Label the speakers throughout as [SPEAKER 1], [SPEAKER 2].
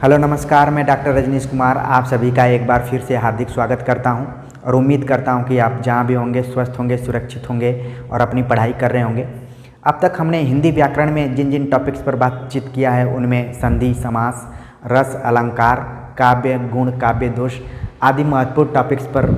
[SPEAKER 1] Hello नमस्कार, मैं doctor Rajneesh Kumar आप सभी का एक बार फिर से हार्दिक स्वागत करता हूं और उम्मीद करता हूं कि आप जहां भी होंगे स्वस्थ होंगे, सुरक्षित होंगे और अपनी पढ़ाई कर रहे होंगे। अब तक हमने हिंदी व्याकरण में जिन जिन टॉपिक्स पर बातचीत किया है उनमें संधि, समास, रस, अलंकार, काव्य गुण, काव्य दोष आदि महत्वपूर्ण टॉपिक्स पर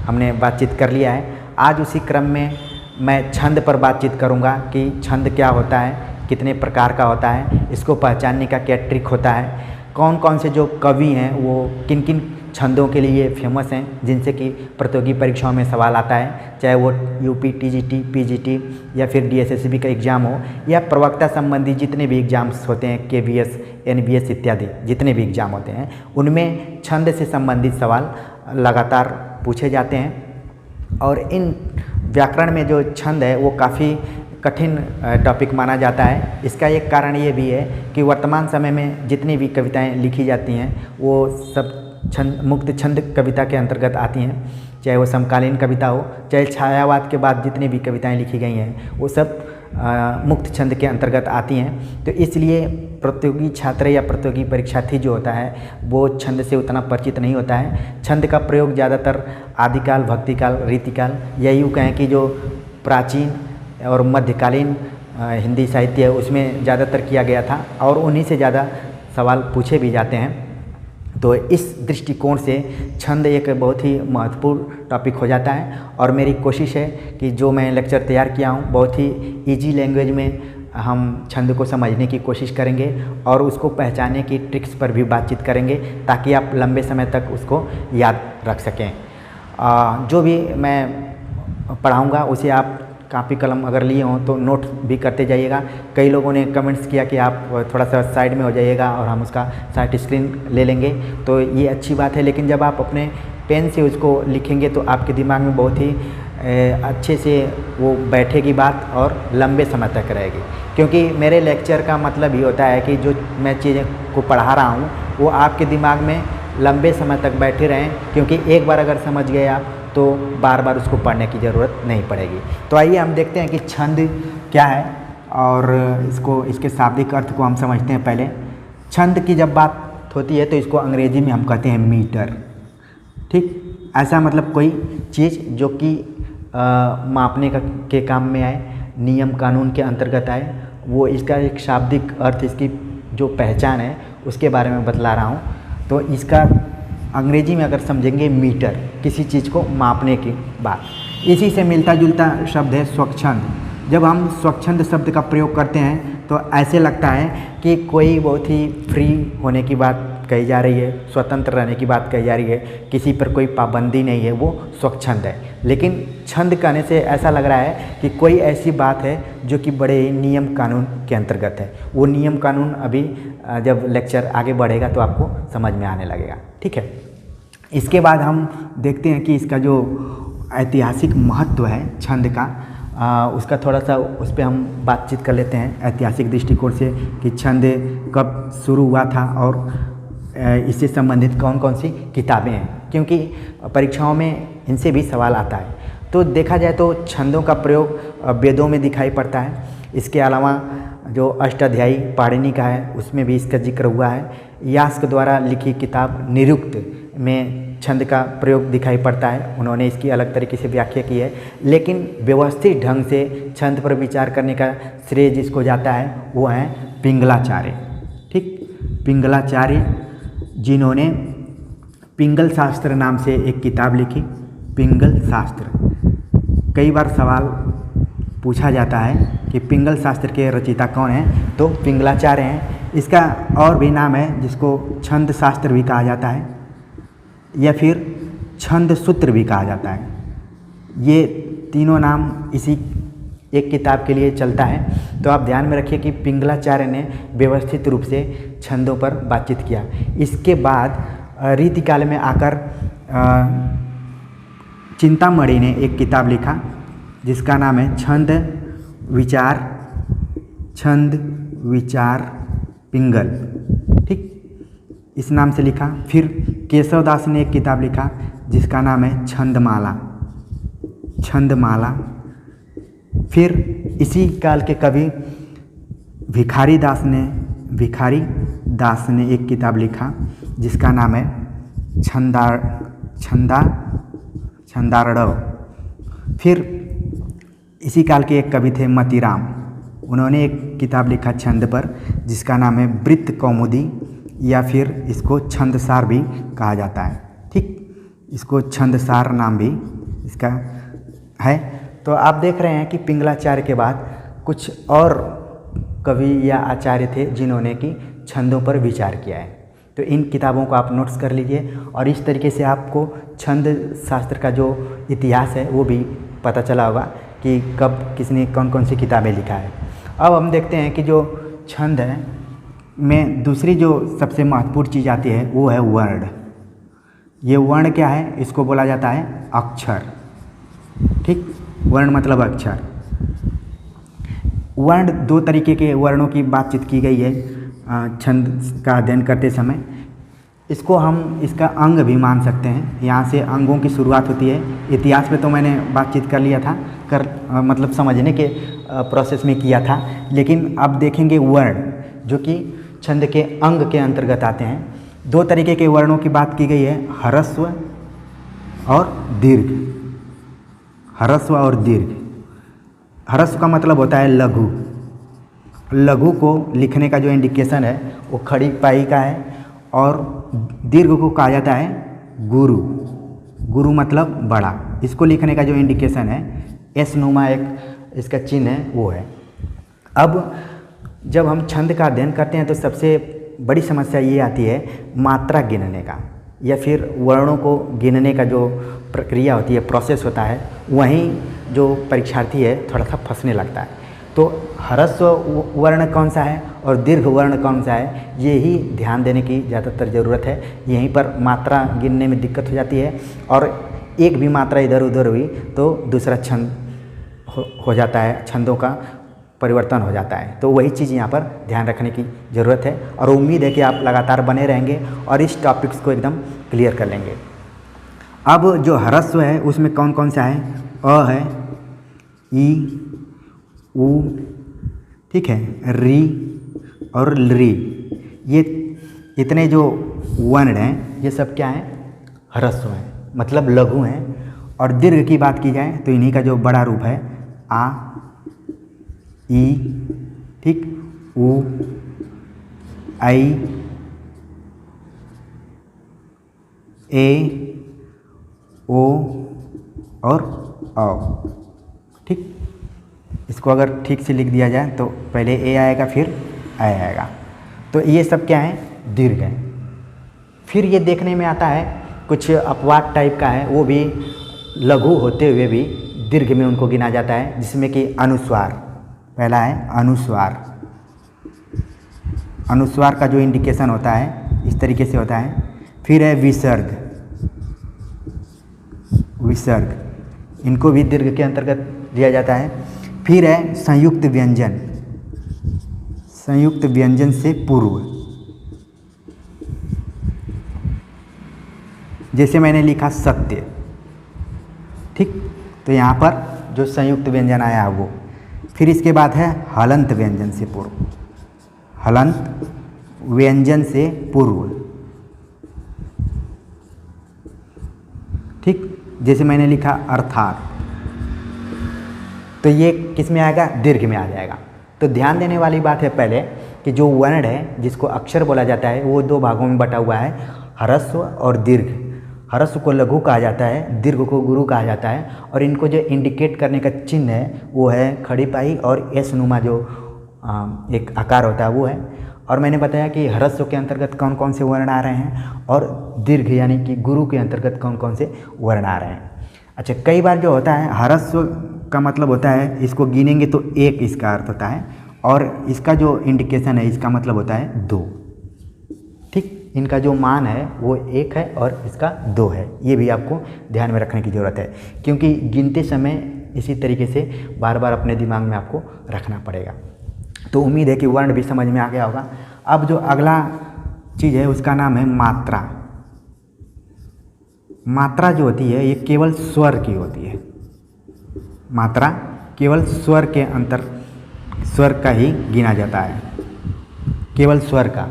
[SPEAKER 1] हमने बातचीत कर लिया है। आज उसी क्रम में मैं छंद पर बातचीत करूँगा कि छंद क्या होता है, कितने प्रकार का होता है, इसको पहचानने का क्या ट्रिक होता है, कौन कौन से जो कवि हैं वो किन किन छंदों के लिए फेमस हैं जिनसे कि प्रतियोगी परीक्षाओं में सवाल आता है, चाहे वो यूपी, टीजीटी, पीजीटी या फिर डीएसएसबी का एग्ज़ाम हो या प्रवक्ता संबंधी जितने भी एग्ज़ाम्स होते हैं, केवीएस, एनबीएस इत्यादि जितने भी एग्ज़ाम होते हैं उनमें छंद से संबंधित सवाल लगातार पूछे जाते हैं। और इन व्याकरण में जो छंद है वो काफ़ी कठिन टॉपिक माना जाता है। इसका एक कारण ये भी है कि वर्तमान समय में जितनी भी कविताएं लिखी जाती हैं वो सब छंद, मुक्त छंद कविता के अंतर्गत आती हैं, चाहे वो समकालीन कविता हो, चाहे छायावाद के बाद जितनी भी कविताएं लिखी गई हैं वो सब मुक्त छंद के अंतर्गत आती हैं। तो इसलिए प्रतियोगी छात्र या प्रतियोगी परीक्षार्थी जो होता है वो छंद से उतना परिचित नहीं होता है। छंद का प्रयोग ज़्यादातर आदिकाल, भक्तिकाल, रीतिकाल या यूँ कहें कि जो प्राचीन और मध्यकालीन हिंदी साहित्य है उसमें ज़्यादातर किया गया था और उन्हीं से ज़्यादा सवाल पूछे भी जाते हैं। तो इस दृष्टिकोण से छंद एक बहुत ही महत्वपूर्ण टॉपिक हो जाता है और मेरी कोशिश है कि जो मैं लेक्चर तैयार किया हूँ बहुत ही इजी लैंग्वेज में हम छंद को समझने की कोशिश करेंगे और उसको पहचानने की ट्रिक्स पर भी बातचीत करेंगे ताकि आप लंबे समय तक उसको याद रख सकें। जो भी मैं पढ़ाऊँगा उसे आप कापी कलम अगर लिए हों तो नोट भी करते जाइएगा। कई लोगों ने कमेंट्स किया कि आप थोड़ा सा साइड में हो जाइएगा और हम उसका साइड स्क्रीन ले लेंगे, तो ये अच्छी बात है। लेकिन जब आप अपने पेन से उसको लिखेंगे तो आपके दिमाग में बहुत ही अच्छे से वो बैठेगी बात और लंबे समय तक रहेगी, क्योंकि मेरे लेक्चर का मतलब ही होता है कि जो मैं चीज़ें को पढ़ा रहा हूँ वो आपके दिमाग में लंबे समय तक बैठे रहें, क्योंकि एक बार अगर समझ गए आप तो बार बार उसको पढ़ने की ज़रूरत नहीं पड़ेगी। तो आइए हम देखते हैं कि छंद क्या है और इसके शाब्दिक अर्थ को हम समझते हैं। पहले छंद की जब बात होती है तो इसको अंग्रेजी में हम कहते हैं मीटर। ठीक, ऐसा मतलब कोई चीज़ जो कि मापने के काम में आए, नियम कानून के अंतर्गत आए, वो इसका एक शाब्दिक अर्थ, इसकी जो पहचान है उसके बारे में बतला रहा हूँ। तो इसका अंग्रेजी में अगर समझेंगे मीटर, किसी चीज़ को मापने की बात। इसी से मिलता जुलता शब्द है स्वच्छंद। जब हम स्वच्छंद शब्द का प्रयोग करते हैं तो ऐसे लगता है कि कोई बहुत ही फ्री होने की बात कही जा रही है, स्वतंत्र रहने की बात कही जा रही है, किसी पर कोई पाबंदी नहीं है, वो स्वच्छंद है। लेकिन छंद कहने से ऐसा लग रहा है कि कोई ऐसी बात है जो कि बड़े ही नियम कानून के अंतर्गत है। वो नियम कानून अभी जब लेक्चर आगे बढ़ेगा तो आपको समझ में आने लगेगा। ठीक है, इसके बाद हम देखते हैं कि इसका जो ऐतिहासिक महत्व है छंद का, उसका थोड़ा सा उस पर हम बातचीत कर लेते हैं ऐतिहासिक दृष्टिकोण से कि छंद कब शुरू हुआ था और इससे संबंधित कौन कौन सी किताबें हैं, क्योंकि परीक्षाओं में इनसे भी सवाल आता है। तो देखा जाए तो छंदों का प्रयोग वेदों में दिखाई पड़ता है। इसके अलावा जो अष्टाध्यायी पाणिनि का है उसमें भी इसका जिक्र हुआ है। यास्क द्वारा लिखी किताब निरुक्त में छंद का प्रयोग दिखाई पड़ता है, उन्होंने इसकी अलग तरीके से व्याख्या की है। लेकिन व्यवस्थित ढंग से छंद पर विचार करने का श्रेय जिसको जाता है वो हैं पिंगलाचार्य। ठीक, पिंगलाचार्य जिन्होंने पिंगल शास्त्र नाम से एक किताब लिखी, पिंगल शास्त्र। कई बार सवाल पूछा जाता है कि पिंगल शास्त्र के रचयिता कौन हैं, तो पिंगलाचार्य हैं। इसका और भी नाम है जिसको छंद शास्त्र भी कहा जाता है या फिर छंद सूत्र भी कहा जाता है। ये तीनों नाम इसी एक किताब के लिए चलता है। तो आप ध्यान में रखिए कि पिंगलाचार्य ने व्यवस्थित रूप से छंदों पर बातचीत किया। इसके बाद रीतिकाल में आकर चिंतामणि ने एक किताब लिखा जिसका नाम है छंद विचार पिंगल। ठीक, इस नाम से लिखा। फिर केशवदास ने एक किताब लिखा जिसका नाम है छंदमाला। फिर इसी काल के कवि भिखारी दास ने एक किताब लिखा जिसका नाम है छंदारड़व। फिर इसी काल के एक कवि थे मतीराम, उन्होंने एक किताब लिखा छंद पर जिसका नाम है वृत्त कौमुदी, या फिर इसको छंदसार भी कहा जाता है। ठीक, इसको छंदसार नाम भी इसका है। तो आप देख रहे हैं कि पिंगलाचार्य के बाद कुछ और कवि या आचार्य थे जिन्होंने कि छंदों पर विचार किया है। तो इन किताबों को आप नोट्स कर लीजिए और इस तरीके से आपको छंद शास्त्र का जो इतिहास है वो भी पता चला होगा कि कब किसने कौन कौन सी किताबें लिखा है। अब हम देखते हैं कि जो छंद है में दूसरी जो सबसे महत्वपूर्ण चीज़ आती है वो है वर्ण। ये वर्ण क्या है? इसको बोला जाता है अक्षर। ठीक, वर्ण मतलब अक्षर। वर्ण, दो तरीके के वर्णों की बातचीत की गई है छंद का अध्ययन करते समय। इसको हम इसका अंग भी मान सकते हैं, यहाँ से अंगों की शुरुआत होती है। इतिहास पे तो मैंने बातचीत कर लिया था, मतलब समझने के प्रोसेस में किया था, लेकिन अब देखेंगे वर्ण जो कि छंद के अंग के अंतर्गत आते हैं। दो तरीके के वर्णों की बात की गई है, ह्रस्व और दीर्घ। ह्रस्व और दीर्घ। ह्रस्व का मतलब होता है लघु। लघु को लिखने का जो इंडिकेशन है वो खड़ी पाई का है, और दीर्घ को कहा जाता है गुरु। गुरु मतलब बड़ा। इसको लिखने का जो इंडिकेशन है एस नुमा एक इसका चिन्ह है वो है। अब जब हम छंद का अध्ययन करते हैं तो सबसे बड़ी समस्या ये आती है मात्रा गिनने का, या फिर वर्णों को गिनने का जो प्रक्रिया होती है, प्रोसेस होता है, वहीं जो परीक्षार्थी है थोड़ा सा फंसने लगता है। तो ह्रस्व वर्ण कौन सा है और दीर्घ वर्ण कौन सा है, ये ही ध्यान देने की ज़्यादातर ज़रूरत है। यहीं पर मात्रा गिनने में दिक्कत हो जाती है, और एक भी मात्रा इधर उधर हुई तो दूसरा छंद हो जाता है, छंदों का परिवर्तन हो जाता है। तो वही चीज़ यहाँ पर ध्यान रखने की ज़रूरत है, और उम्मीद है कि आप लगातार बने रहेंगे और इस टॉपिक्स को एकदम क्लियर कर लेंगे। अब जो ह्रस्व है उसमें कौन कौन सा है? अ है, ई, उ, ठीक है, री और री। ये इतने जो वर्ण हैं ये सब क्या हैं? ह्रस्व हैं, मतलब लघु हैं। और दीर्घ की बात की जाए तो इन्हीं का जो बड़ा रूप है आ, ई, ठीक, उ, आई, ए, ओ और औ। ठीक, इसको अगर ठीक से लिख दिया जाए तो पहले ए आएगा फिर आई आएगा। तो ये सब क्या है? दीर्घ है। फिर ये देखने में आता है कुछ अपवाद टाइप का है, वो भी लघु होते हुए भी दीर्घ में उनको गिना जाता है, जिसमें कि अनुस्वार पहला है। अनुस्वार, अनुस्वार का जो इंडिकेशन होता है इस तरीके से होता है। फिर है विसर्ग। विसर्ग, इनको भी दीर्घ के अंतर्गत लिया जाता है। फिर है संयुक्त व्यंजन। संयुक्त व्यंजन से पूर्व, जैसे मैंने लिखा सत्य, ठीक, तो यहाँ पर जो संयुक्त व्यंजन आया है वो। फिर इसके बाद है हलंत व्यंजन से पूर्व। हलंत व्यंजन से पूर्व, ठीक, जैसे मैंने लिखा अर्थात, तो ये किस में आएगा? दीर्घ में आ जाएगा। तो ध्यान देने वाली बात है पहले कि जो वर्ण है जिसको अक्षर बोला जाता है वो दो भागों में बटा हुआ है, ह्रस्व और दीर्घ। ह्रस्व को लघु कहा जाता है, दीर्घ को गुरु कहा जाता है, और इनको जो इंडिकेट करने का चिन्ह है वो है खड़ी पाई और एस नुमा जो एक आकार होता है वो है। और मैंने बताया कि ह्रस्व के अंतर्गत कौन कौन से वर्ण आ रहे हैं, और दीर्घ यानी कि गुरु के अंतर्गत कौन कौन से वर्ण आ रहे हैं। अच्छा, कई बार जो होता है ह्रस्व का मतलब होता है, इसको गिनेंगे तो एक इसका अर्थ होता है, और इसका जो इंडिकेशन है इसका मतलब होता है दो। ठीक, इनका जो मान है वो एक है और इसका दो है। ये भी आपको ध्यान में रखने की ज़रूरत है, क्योंकि गिनते समय इसी तरीके से बार बार अपने दिमाग में आपको रखना पड़ेगा। तो उम्मीद है कि वर्ण भी समझ में आ गया होगा। अब जो अगला चीज़ है उसका नाम है मात्रा। मात्रा जो होती है ये केवल स्वर की होती है। मात्रा केवल स्वर का ही गिना जाता है, केवल स्वर का।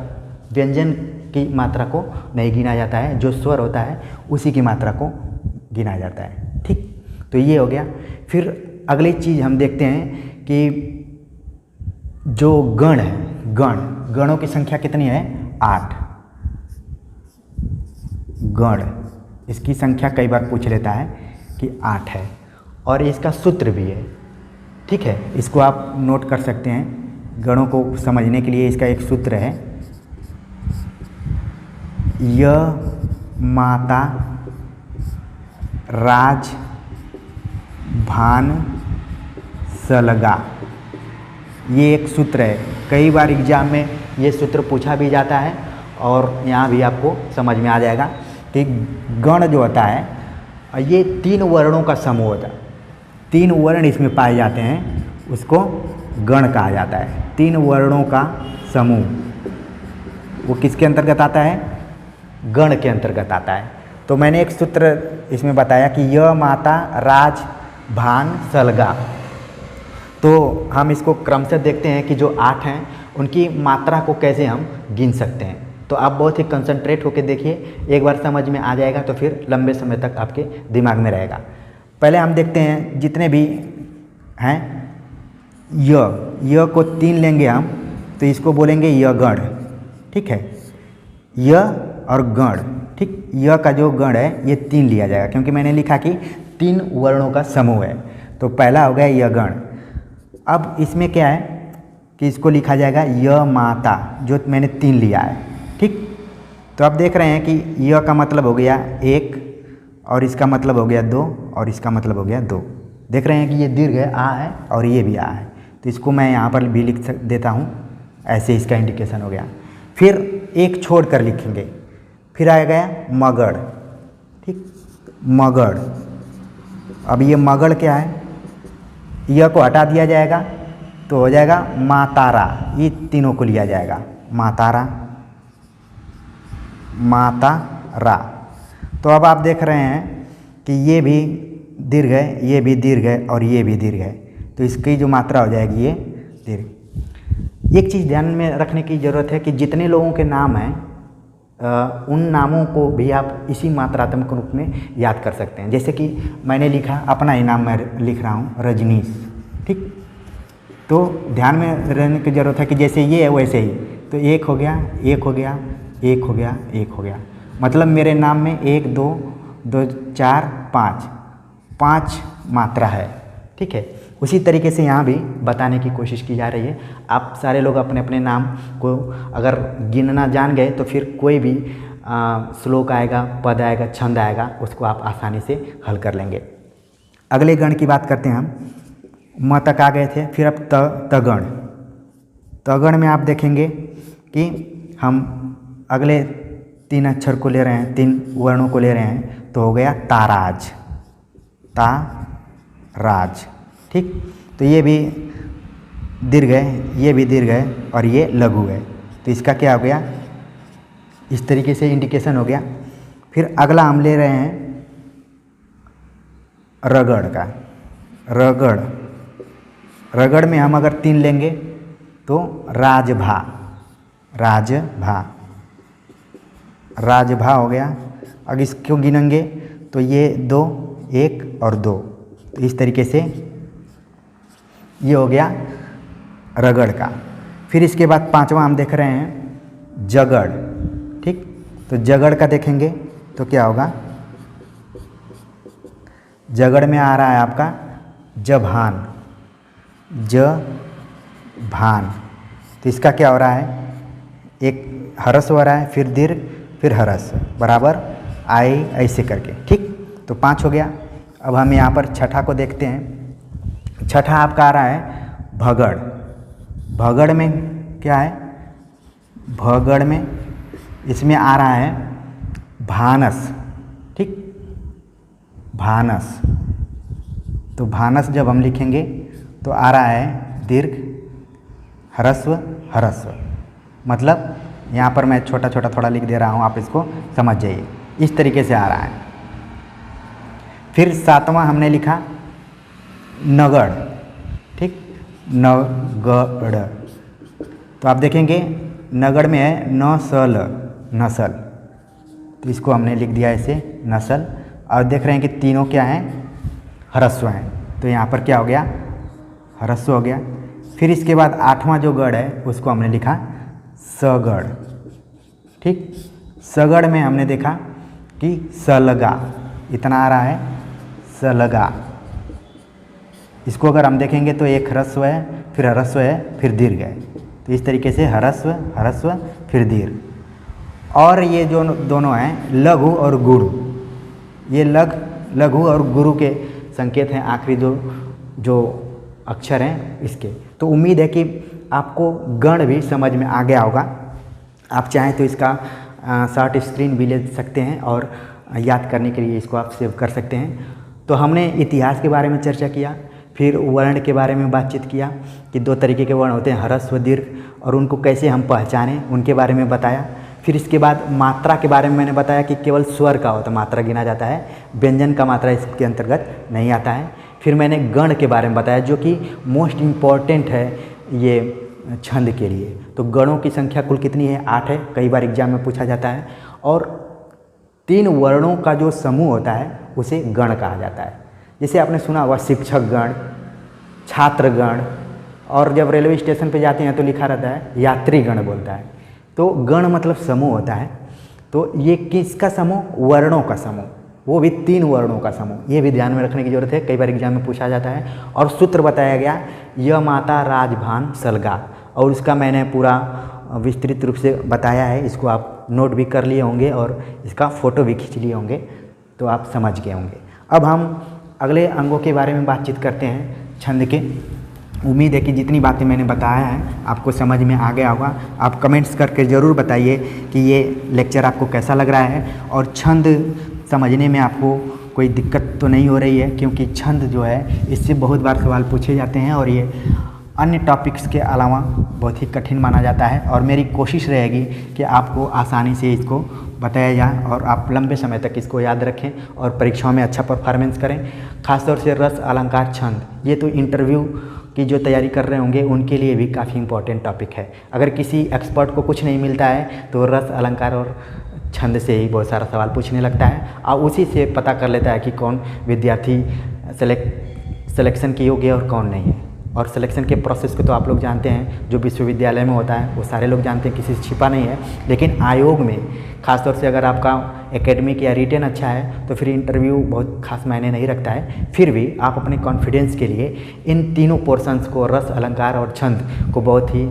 [SPEAKER 1] व्यंजन की मात्रा को नहीं गिना जाता है, जो स्वर होता है उसी की मात्रा को गिना जाता है। ठीक, तो ये हो गया। फिर अगली चीज़ हम देखते हैं कि जो गण है, गणों की संख्या कितनी है? 8 गण, इसकी संख्या कई बार पूछ लेता है कि 8 है, और इसका सूत्र भी है। ठीक है, इसको आप नोट कर सकते हैं। गणों को समझने के लिए इसका एक सूत्र है, य माता राज भान सलगा, ये एक सूत्र है। कई बार एग्जाम में ये सूत्र पूछा भी जाता है और यहाँ भी आपको समझ में आ जाएगा कि गण जो होता है ये 3 वर्णों का समूह होता है। 3 वर्ण इसमें पाए जाते हैं, उसको गण कहा जाता है। 3 वर्णों का समूह, वो किसके अंतर्गत आता है? गण के अंतर्गत आता है। तो मैंने एक सूत्र इसमें बताया कि य माता राज भान सलगा। तो हम इसको क्रम से देखते हैं कि जो 8 हैं उनकी मात्रा को कैसे हम गिन सकते हैं। तो आप बहुत ही कंसंट्रेट होकर देखिए, एक बार समझ में आ जाएगा तो फिर लंबे समय तक आपके दिमाग में रहेगा। पहले हम देखते हैं जितने भी हैं, य को 3 लेंगे हम, तो इसको बोलेंगे य गण। ठीक है, य और गण। ठीक, य का जो गण है ये 3 लिया जाएगा, क्योंकि मैंने लिखा कि 3 वर्णों का समूह है। तो पहला हो गया य गण। अब इसमें क्या है कि इसको लिखा जाएगा य माता, जो मैंने 3 लिया है। ठीक, तो आप देख रहे हैं कि य का मतलब हो गया 1, और इसका मतलब हो गया 2, और इसका मतलब हो गया 2। देख रहे हैं कि ये दीर्घ है, आ है, और ये भी आ है। तो इसको मैं यहाँ पर भी लिख देता हूँ, ऐसे इसका इंडिकेशन हो गया। फिर एक छोड़ कर लिखेंगे, फिर आ गया मगड़। ठीक, मगड़। अब ये मगड़ क्या है? य को हटा दिया जाएगा तो हो जाएगा मातारा। ये तीनों को लिया जाएगा, मातारा, मातारा। तो अब आप देख रहे हैं कि ये भी दीर्घ है, ये भी दीर्घ है, और ये भी दीर्घ है। तो इसकी जो मात्रा हो जाएगी ये दीर्घ। एक चीज़ ध्यान में रखने की ज़रूरत है कि जितने लोगों के नाम हैं उन नामों को भी आप इसी मात्रात्मक रूप में याद कर सकते हैं। जैसे कि मैंने लिखा, अपना ही नाम मैं लिख रहा हूँ, रजनीश। ठीक, तो ध्यान में रहने की ज़रूरत है कि जैसे ये है वैसे ही। तो 1 हो गया, 1 हो गया, 1 हो गया, 1 हो गया, मतलब मेरे नाम में 1 2 2 4 5 मात्रा है। ठीक है, उसी तरीके से यहाँ भी बताने की कोशिश की जा रही है। आप सारे लोग अपने अपने नाम को अगर गिनना जान गए तो फिर कोई भी श्लोक आएगा, पद आएगा, छंद आएगा, उसको आप आसानी से हल कर लेंगे। अगले गण की बात करते हैं हम। म तक आ गए थे, फिर अब तगण। तगण में आप देखेंगे कि हम अगले 3 अक्षर को ले रहे हैं, 3 वर्णों को ले रहे हैं, तो हो गया ताराज, ताराज। ठीक, तो ये भी दीर्घ है, ये भी दीर्घ है, और ये लघु है। तो इसका क्या हो गया? इस तरीके से इंडिकेशन हो गया। फिर अगला हम ले रहे हैं रगड़ का। रगड़, रगड़ में हम अगर 3 लेंगे तो राजभा, राजभा, राजभा हो गया। अगर इसको गिनेंगे तो ये 2, 1 और 2। तो इस तरीके से ये हो गया रगड़ का। फिर इसके बाद 5वां हम देख रहे हैं जगड़। ठीक, तो जगड़ का देखेंगे तो क्या होगा? जगड़ में आ रहा है आपका जभान, जभान। तो इसका क्या हो रहा है? एक हरस हो रहा है, फिर दीर्घ, फिर हरस, बराबर आई, ऐसे करके। ठीक, तो 5 हो गया। अब हम यहाँ पर छठा को देखते हैं। छठा आपका आ रहा है भगड़। भगड़ में क्या है? भगड़ में इसमें आ रहा है भानस। ठीक, भानस। तो भानस जब हम लिखेंगे तो आ रहा है दीर्घ, ह्रस्व, ह्रस्व। मतलब यहाँ पर मैं छोटा छोटा थोड़ा लिख दे रहा हूँ, आप इसको समझ जाइए। इस तरीके से आ रहा है। फिर 7वां हमने लिखा नगड़। ठीक, नगड़। तो आप देखेंगे नगड़ में है नसल, नसल, तो इसको हमने लिख दिया ऐसे नसल। और देख रहे हैं कि तीनों क्या हैं, ह्रस्व हैं, तो यहाँ पर क्या हो गया, ह्रस्व हो गया। फिर इसके बाद 8वां जो गढ़ है उसको हमने लिखा सगढ़। ठीक, सगढ़ में हमने देखा कि सलगा, इतना आ रहा है सलगा। इसको अगर हम देखेंगे तो एक ह्रस्व है, फिर ह्रस्व है, फिर दीर्घ है, तो इस तरीके से ह्रस्व ह्रस्व फिर दीर्घ। और ये जो दोनों हैं लघु और गुरु, ये लघु और गुरु के संकेत हैं, आखिरी जो अक्षर हैं इसके। तो उम्मीद है कि आपको गण भी समझ में आ गया होगा। आप चाहें तो इसका शॉर्ट स्क्रीन भी ले सकते हैं और याद करने के लिए इसको आप सेव कर सकते हैं। तो हमने इतिहास के बारे में चर्चा किया, फिर वर्ण के बारे में बातचीत किया कि 2 तरीके के वर्ण होते हैं, ह्रस्व दीर्घ, और उनको कैसे हम पहचानें उनके बारे में बताया। फिर इसके बाद मात्रा के बारे में मैंने बताया कि केवल स्वर का होता मात्रा गिना जाता है, व्यंजन का मात्रा इसके अंतर्गत नहीं आता है। फिर मैंने गण के बारे में बताया जो कि मोस्ट इम्पॉर्टेंट है ये छंद के लिए। तो गणों की संख्या कुल कितनी है, 8 है, कई बार एग्जाम में पूछा जाता है। और 3 वर्णों का जो समूह होता है उसे गण कहा जाता है। जैसे आपने सुना होगा शिक्षक गण, छात्र गण, और जब रेलवे स्टेशन पे जाते हैं तो लिखा रहता है यात्री गण बोलता है। तो गण मतलब समूह होता है। तो ये किसका समूह, वर्णों का समूह, वो भी 3 वर्णों का समूह, ये भी ध्यान में रखने की जरूरत है, कई बार एग्जाम में पूछा जाता है। और सूत्र बताया गया य माता राजभान सलगा, और इसका मैंने पूरा विस्तृत रूप से बताया है, इसको आप नोट भी कर लिए होंगे और इसका फ़ोटो भी खींच लिए होंगे, तो आप समझ गए होंगे। अब हम अगले अंगों के बारे में बातचीत करते हैं छंद के। उम्मीद है कि जितनी बातें मैंने बताया है आपको समझ में आ गया होगा। आप कमेंट्स करके ज़रूर बताइए कि ये लेक्चर आपको कैसा लग रहा है और छंद समझने में आपको कोई दिक्कत तो नहीं हो रही है, क्योंकि छंद जो है इससे बहुत बार सवाल पूछे जाते हैं और ये अन्य टॉपिक्स के अलावा बहुत ही कठिन माना जाता है। और मेरी कोशिश रहेगी कि आपको आसानी से इसको बताया जाए और आप लंबे समय तक इसको याद रखें और परीक्षाओं में अच्छा परफॉर्मेंस करें। खासतौर से रस, अलंकार, छंद, ये तो इंटरव्यू की जो तैयारी कर रहे होंगे उनके लिए भी काफ़ी इंपॉर्टेंट टॉपिक है। अगर किसी एक्सपर्ट को कुछ नहीं मिलता है तो रस, अलंकार और छंद से ही बहुत सारा सवाल पूछने लगता है और उसी से पता कर लेता है कि कौन विद्यार्थी सिलेक्शन के योग्य है और कौन नहीं है। और सिलेक्शन के प्रोसेस को तो आप लोग जानते हैं, जो विश्वविद्यालय में होता है वो सारे लोग जानते हैं, किसी से छिपा नहीं है। लेकिन आयोग में खासतौर से अगर आपका एकेडमिक या रिटेन अच्छा है तो फिर इंटरव्यू बहुत खास मायने नहीं रखता है। फिर भी आप अपने कॉन्फिडेंस के लिए इन तीनों पोर्शंस को, रस, अलंकार और छंद को बहुत ही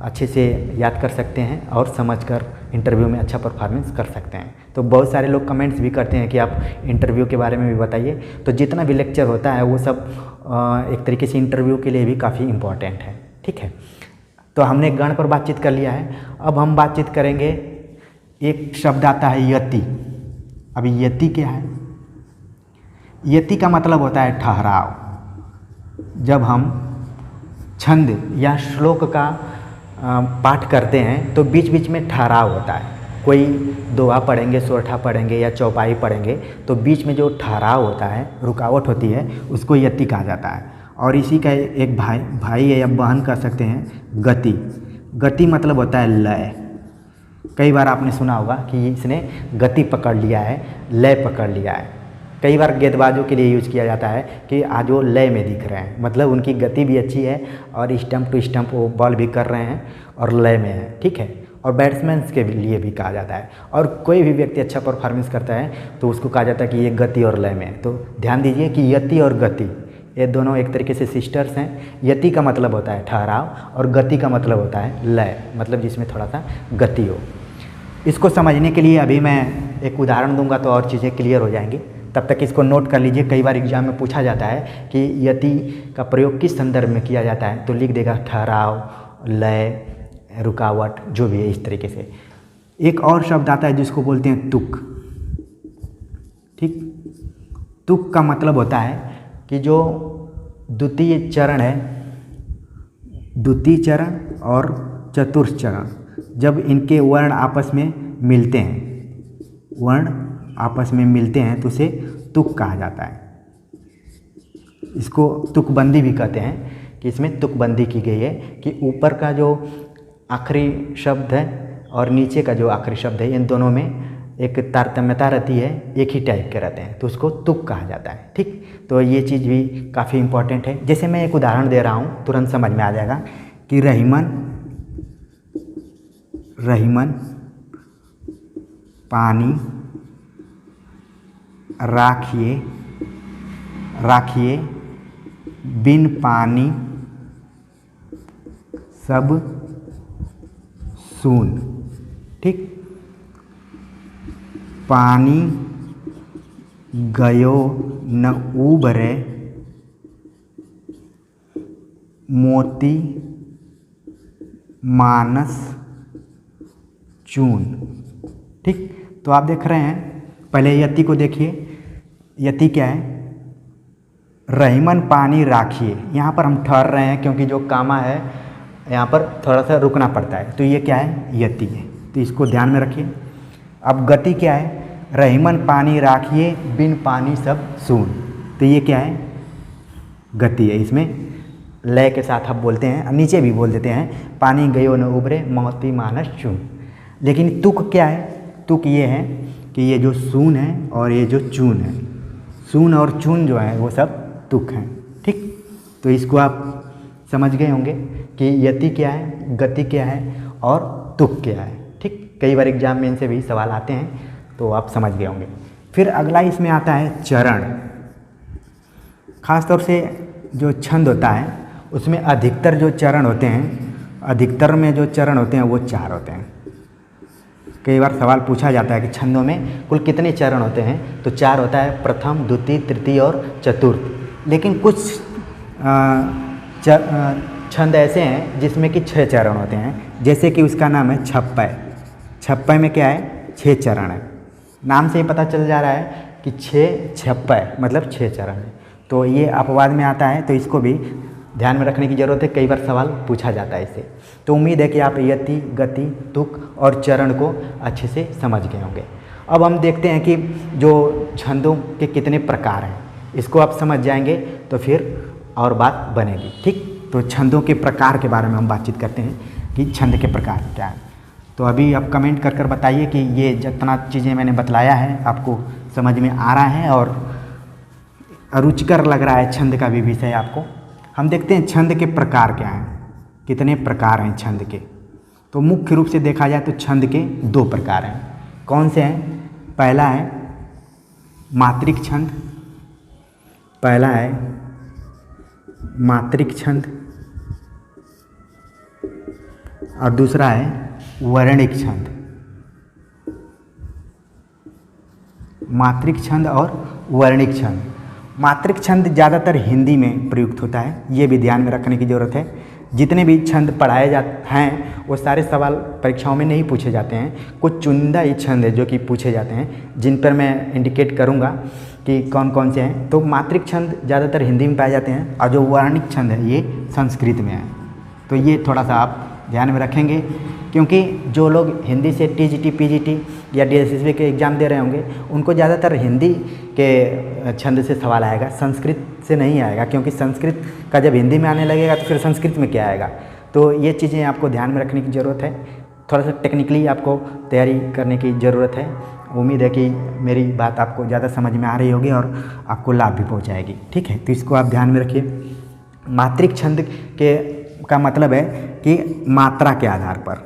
[SPEAKER 1] अच्छे से याद कर सकते हैं और समझकर इंटरव्यू में अच्छा परफॉर्मेंस कर सकते हैं। तो बहुत सारे लोग कमेंट्स भी करते हैं कि आप इंटरव्यू के बारे में भी बताइए। तो जितना भी लेक्चर होता है वो सब एक तरीके से इंटरव्यू के लिए भी काफ़ी इम्पॉर्टेंट है। ठीक है, तो हमने गण पर बातचीत कर लिया है। अब हम बातचीत करेंगे, एक शब्द आता है यति। अभी यति क्या है? यति का मतलब होता है ठहराव। जब हम छंद या श्लोक का पाठ करते हैं तो बीच बीच में ठहराव होता है। कोई दोहा पढ़ेंगे, सोरठा पढ़ेंगे या चौपाई पढ़ेंगे तो बीच में जो ठहराव होता है, रुकावट होती है, उसको यति कहा जाता है। और इसी का एक भाई या बहन कह सकते हैं गति। गति मतलब होता है लय। कई बार आपने सुना होगा कि इसने गति पकड़ लिया है, लय पकड़ लिया है। कई बार गेंदबाजों के लिए यूज किया जाता है कि आज वो लय में दिख रहे हैं, मतलब उनकी गति भी अच्छी है और स्टंप टू स्टंप वो बॉल भी कर रहे हैं और लय में है। ठीक है, और बैट्समैन के लिए भी कहा जाता है। और कोई भी व्यक्ति अच्छा परफॉर्मेंस करता है तो उसको कहा जाता है कि ये गति और लय में है। तो ध्यान दीजिए कि यति और गति ये दोनों एक तरीके से सिस्टर्स हैं। यति का मतलब होता है ठहराव और गति का मतलब होता है लय, मतलब जिसमें थोड़ा सा गति हो। इसको समझने के लिए अभी मैं एक उदाहरण दूंगा तो और चीज़ें क्लियर हो जाएंगी। तब तक इसको नोट कर लीजिए। कई बार एग्जाम में पूछा जाता है कि यति का प्रयोग किस संदर्भ में किया जाता है, तो लिख देगा ठहराव, लय, रुकावट, जो भी है इस तरीके से। एक और शब्द आता है जिसको बोलते हैं तुक। ठीक, तुक का मतलब होता है कि जो द्वितीय चरण है, द्वितीय चरण और चतुर्थ चरण, जब इनके वर्ण आपस में मिलते हैं, वर्ण आपस में मिलते हैं तो उसे तुक कहा जाता है। इसको तुकबंदी भी कहते हैं कि इसमें तुकबंदी की गई है कि ऊपर का जो आखिरी शब्द है और नीचे का जो आखिरी शब्द है, इन दोनों में एक तारतम्यता रहती है, एक ही टाइप के रहते हैं, तो उसको तुक कहा जाता है। ठीक, तो ये चीज़ भी काफ़ी इम्पोर्टेंट है। जैसे मैं एक उदाहरण दे रहा हूँ, तुरंत समझ में आ जाएगा कि रहीमन रहीमन पानी राखिए राखिए, बिन पानी सब सून। ठीक, पानी गयो न उबरे, मोती मानस चून। ठीक, तो आप देख रहे हैं, पहले यति को देखिए। यति क्या है? रहीमन पानी राखिए। यहाँ पर हम ठहर रहे हैं क्योंकि जो कामा है यहाँ पर थोड़ा सा रुकना पड़ता है, तो ये क्या है? यति है, तो इसको ध्यान में रखिए। अब गति क्या है? रहीमन पानी राखिए, बिन पानी सब सून। तो ये क्या है? गति है। इसमें लय के साथ आप बोलते हैं, नीचे भी बोल देते हैं, पानी गयो न उबरे, मोती मानस चून। लेकिन तुक क्या है? तुक ये है कि ये जो सून है और ये जो चून है, सून और चून जो है वो सब तुक हैं। ठीक, तो इसको आप समझ गए होंगे कि यति क्या है, गति क्या है और तुक क्या है। ठीक, कई बार एग्जाम में इनसे भी सवाल आते हैं, तो आप समझ गए होंगे। फिर अगला इसमें आता है चरण। ख़ास तौर से जो छंद होता है उसमें अधिकतर जो चरण होते हैं, अधिकतर में जो चरण होते हैं वो 4 होते हैं। कई बार सवाल पूछा जाता है कि छंदों में कुल कितने चरण होते हैं, तो 4 होता है, प्रथम, द्वितीय, तृतीय और चतुर्थ। लेकिन कुछ छंद ऐसे हैं जिसमें कि 6 चरण होते हैं, जैसे कि उसका नाम है छप्पय। छप्पय में क्या है? 6 चरण है। नाम से ही पता चल जा रहा है कि 6 छप्पय मतलब 6 चरण है। तो ये अपवाद में आता है, तो इसको भी ध्यान में रखने की ज़रूरत है। कई बार सवाल पूछा जाता है इससे। तो उम्मीद है कि आप यति, गति, तुक और चरण को अच्छे से समझ गए होंगे। अब हम देखते हैं कि जो छंदों के कितने प्रकार हैं, इसको आप समझ जाएंगे तो फिर और बात बनेगी। ठीक, तो छंदों के प्रकार के बारे में हम बातचीत करते हैं कि छंद के प्रकार क्या हैं। तो अभी आप कमेंट कर कर बताइए कि ये जितना चीज़ें मैंने बतलाया है आपको समझ में आ रहा है और रुचिकर लग रहा है छंद का भी विषय आपको। हम देखते हैं छंद के प्रकार क्या हैं, कितने प्रकार हैं छंद के। तो मुख्य रूप से देखा जाए तो छंद के 2 प्रकार हैं। कौन से हैं? पहला है मात्रिक छंद, पहला है मात्रिक छंद और दूसरा है वर्णिक छंद। मात्रिक छंद और वर्णिक छंद। मात्रिक छंद ज़्यादातर हिंदी में प्रयुक्त होता है, ये भी ध्यान में रखने की ज़रूरत है। जितने भी छंद पढ़ाए जाते हैं वो सारे सवाल परीक्षाओं में नहीं पूछे जाते हैं। कुछ चुनिंदा ही छंद है जो कि पूछे जाते हैं, जिन पर मैं इंडिकेट करूँगा कि कौन कौन से हैं। तो मात्रिक छंद ज़्यादातर हिंदी में पाए जाते हैं और जो वर्णिक छंद है ये संस्कृत में है। तो ये थोड़ा सा आप ध्यान में रखेंगे, क्योंकि जो लोग हिंदी से टीजीटी, पीजीटी या डीएसएसबी के एग्ज़ाम दे रहे होंगे उनको ज़्यादातर हिंदी के छंद से सवाल आएगा, संस्कृत से नहीं आएगा। क्योंकि संस्कृत का जब हिंदी में आने लगेगा तो फिर संस्कृत में क्या आएगा। तो ये चीज़ें आपको ध्यान में रखने की ज़रूरत है। थोड़ा सा टेक्निकली आपको तैयारी करने की ज़रूरत है। उम्मीद है कि मेरी बात आपको ज़्यादा समझ में आ रही होगी और आपको लाभ भी पहुँचाएगी। ठीक है, तो इसको आप ध्यान में रखिए। मात्रिक छंद के का मतलब है कि मात्रा के आधार पर,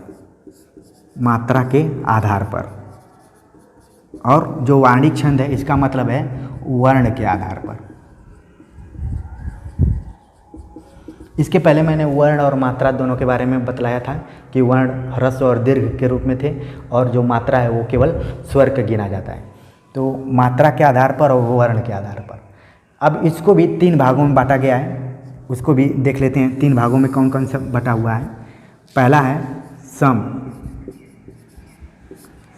[SPEAKER 1] मात्रा के आधार पर। और जो वर्णिक छंद है इसका मतलब है वर्ण के आधार पर। इसके पहले मैंने वर्ण और मात्रा दोनों के बारे में बतलाया था कि वर्ण ह्रस्व और दीर्घ के रूप में थे और जो मात्रा है वो केवल स्वर का गिना जाता है। तो मात्रा के आधार पर और वर्ण के आधार पर। अब इसको भी 3 भागों में बांटा गया है, उसको भी देख लेते हैं। 3 भागों में कौन कौन सा बटा हुआ है। पहला है सम,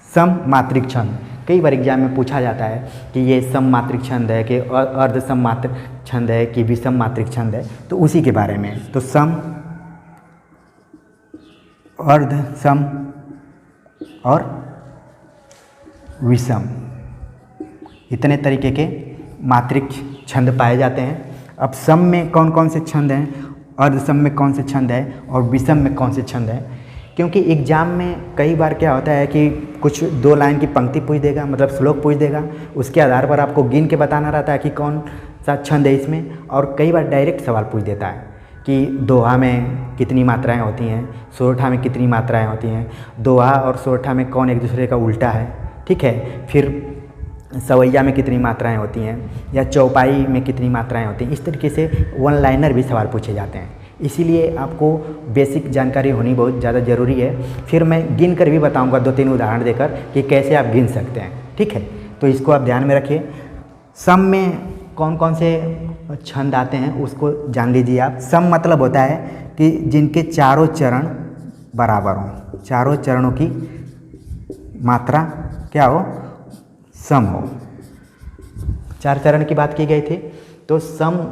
[SPEAKER 1] सम मात्रिक छंद। कई बार एग्जाम में पूछा जाता है कि ये सम मात्रिक छंद है कि अर्ध सम मात्रिक छंद है कि विषम मात्रिक छंद है, तो उसी के बारे में। तो सम, अर्ध सम और विषम, इतने तरीके के मात्रिक छंद पाए जाते हैं। अब सम में कौन कौन से छंद हैं, अर्ध सम में कौन से छंद है और विषम में कौन से छंद हैं, क्योंकि एग्ज़ाम में कई बार क्या होता है कि कुछ 2 लाइन की पंक्ति पूछ देगा, मतलब श्लोक पूछ देगा, उसके आधार पर आपको गिन के बताना रहता है कि कौन सा छंद है इसमें। और कई बार डायरेक्ट सवाल पूछ देता है कि दोहा में कितनी मात्राएं होती हैं, सोरठा में कितनी मात्राएं होती हैं, दोहा और सोरठा में कौन एक दूसरे का उल्टा है, ठीक है। फिर सवैया में कितनी मात्राएं होती हैं, या चौपाई में कितनी मात्राएं होती हैं। इस तरीके से वन लाइनर भी सवाल पूछे जाते हैं, इसीलिए आपको बेसिक जानकारी होनी बहुत ज़्यादा ज़रूरी है। फिर मैं गिन कर भी बताऊंगा 2-3 उदाहरण देकर कि कैसे आप गिन सकते हैं, ठीक है। तो इसको आप ध्यान में रखिए। सम में कौन कौन से छंद आते हैं उसको जान लीजिए आप। सम मतलब होता है कि जिनके चारों चरण बराबर हों, चारों चरणों की मात्रा क्या हो, सम हो। 4 चरण की बात की गई थी, तो सम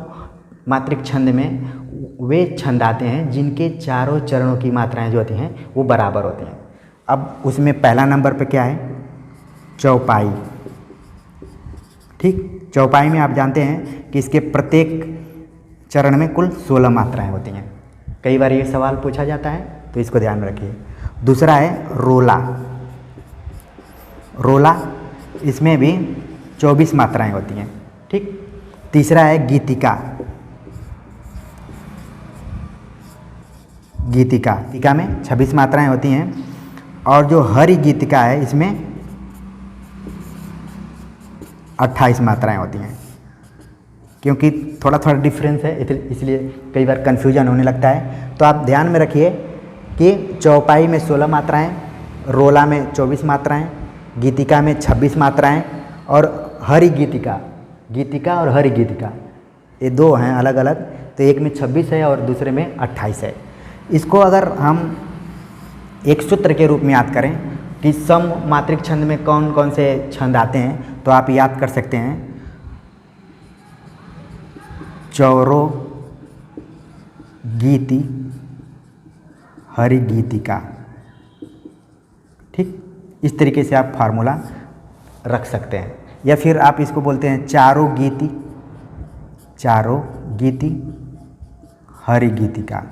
[SPEAKER 1] मात्रिक छंद में वे छंद आते हैं जिनके चारों चरणों की मात्राएं जो होती हैं वो बराबर होती हैं। अब उसमें पहला नंबर पे क्या है, चौपाई, ठीक। चौपाई में आप जानते हैं कि इसके प्रत्येक चरण में कुल 16 मात्राएं होती हैं। कई बार ये सवाल पूछा जाता है, तो इसको ध्यान में रखिए। दूसरा है रोला, रोला इसमें भी 24 मात्राएं होती हैं, ठीक। तीसरा है गीतिका, गीतिका, गीतिका में 26 मात्राएं होती हैं। और जो हरि गीतिका है इसमें 28 मात्राएं होती हैं। क्योंकि थोड़ा थोड़ा डिफरेंस है इसलिए कई बार कन्फ्यूजन होने लगता है। तो आप ध्यान में रखिए कि चौपाई में 16 मात्राएं, रोला में 24 मात्राएं, गीतिका में 26 मात्राएं और हरि गीतिका, गीतिका और हरि गीतिका ये 2 हैं अलग अलग। तो एक में 26 है और दूसरे में 28 है। इसको अगर हम एक सूत्र के रूप में याद करें कि सम मात्रिक छंद में कौन कौन से छंद आते हैं, तो आप याद कर सकते हैं चौरो गीति हरि गीतिका, ठीक। इस तरीके से आप फार्मूला रख सकते हैं। या फिर आप इसको बोलते हैं चारों गीति, चारों गीति हरि गीतिका।